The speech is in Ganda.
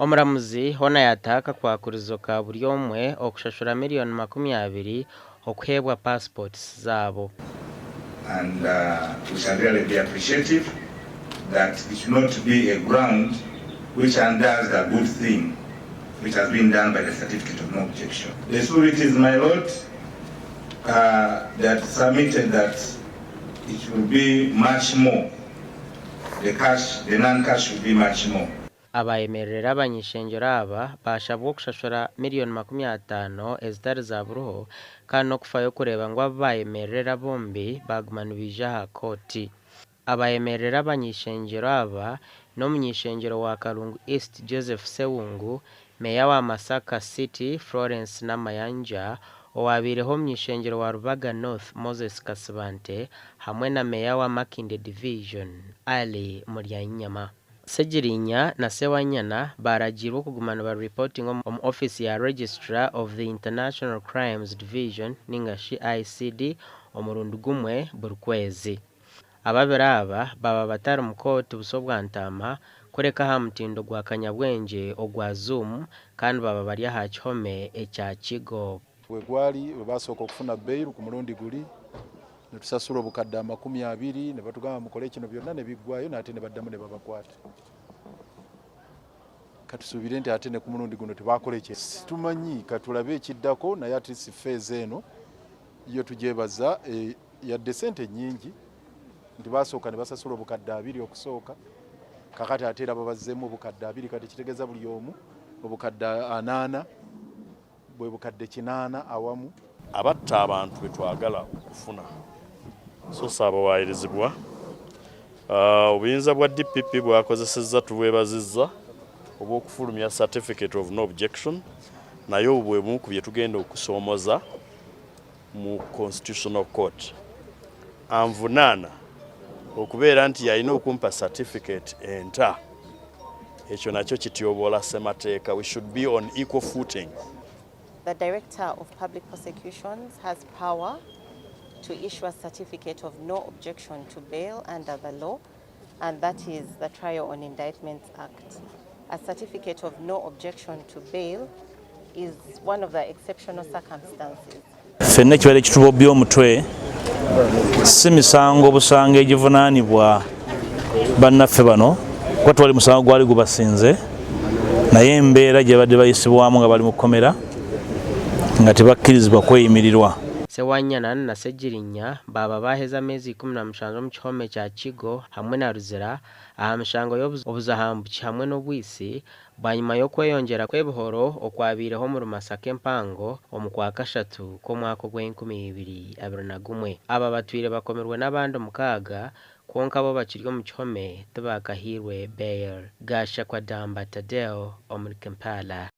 Omuramuzi hona yataka kwakurizo ka buri omwe okushashura miliyoni 20 okuhebwa passports zabo. And we shall really be appreciative that it should not be a ground which undoes the good thing which has been done by the certificate of no objection. The spirit is, my Lord, that submitted that it will be much more. The non-cash will be much more. Abayemerera abanyeishengyero aba bashabwa okushashura miliyoni 50 ezitari za buruho kandi okufayo kureba ngo abayemerera bombi bagumana bija ha Kooti. Abayemerera abanyeishengyero aba n'omunyeshengyero wa Kalungu East Joseph Sewungu, meya wa Masaka City Florence Namayanja, owabireho omunyeshengyero wa Rubaga North Moses Kasibante hamwe na meya wa Makinde Division Ali Muryanyama. Segirinya na Sewanyana baragirwa kugumana ba reporting on office ya Registrar of the International Crimes Division ningashi ICD omurundi gumwe buri kwezi. Ababiraba baba batari mu Kooti busobwa ntama kureka ha mutindo gwa kanyabwenge ogwa Zoom kandi baba bari ha kihome ekya kigo. We gwali basooka okufuna bail ku mulundi guli ne tusasula obukadde 20 ne batugamba mukole kino byonna ne biggwayo nate ne baddamu ne babakwata. Katusubire nti ate ne ku mulundi guno tebakole kye. Tumanyi katulabe ekiddako naye ate si phase eno yo tujebaza ya desente nyingi nti basooka ne basasula obukadde 2 okusooka kakati ate era babazzemu obukadde 2 kati kitegeza buli omu obukadde 8 bwe bukadde 8 awamu. Abatta abantu betwagala okufuna so sabo wayirizibwa obuyinza bwa DPP bwakozesezza tubwebazizza obw'okufulumya certificate of no objection naye obwe mu ku bye tugenda okusoomoza mu Constitutional Court. Anvunaana okubeera nti yalina okumpa certificate enta ekyo nakyo kityobola ssemateeka. We should be on equal footing. The Director of Public Prosecutions has power to issue a certificate of no objection to bail under the law, and that is the Trial on Indictments Act. A certificate of no objection to bail is one of the exceptional circumstances. Fenne kibaire kitubo by'omutwe si misango busanga egivunaanibwa bannaffe bano kuba twali musango gwali gubasinze naye embeera gye badde bayisibwamu nga bali mu kkomera nga tebakkirizibwa kweyimirirwa. Sewanyana na Segirinya baba baheza amezi 17 mu kihome kya kigo hamwe na Ruzira aha mishango y'obuzahambuki hamwe n'obwisi banyuma y'okweyongera kw'ebihoro okwabireho mu Masaka empango omu kwa kashatu k'omwaka gw'2021. Aba batwire bakomirwe n'abandi 6 kwonka bo bakiri mu kihome tebakahirwe bail. Gasha kwa Damba Tadeo omuri Kampala.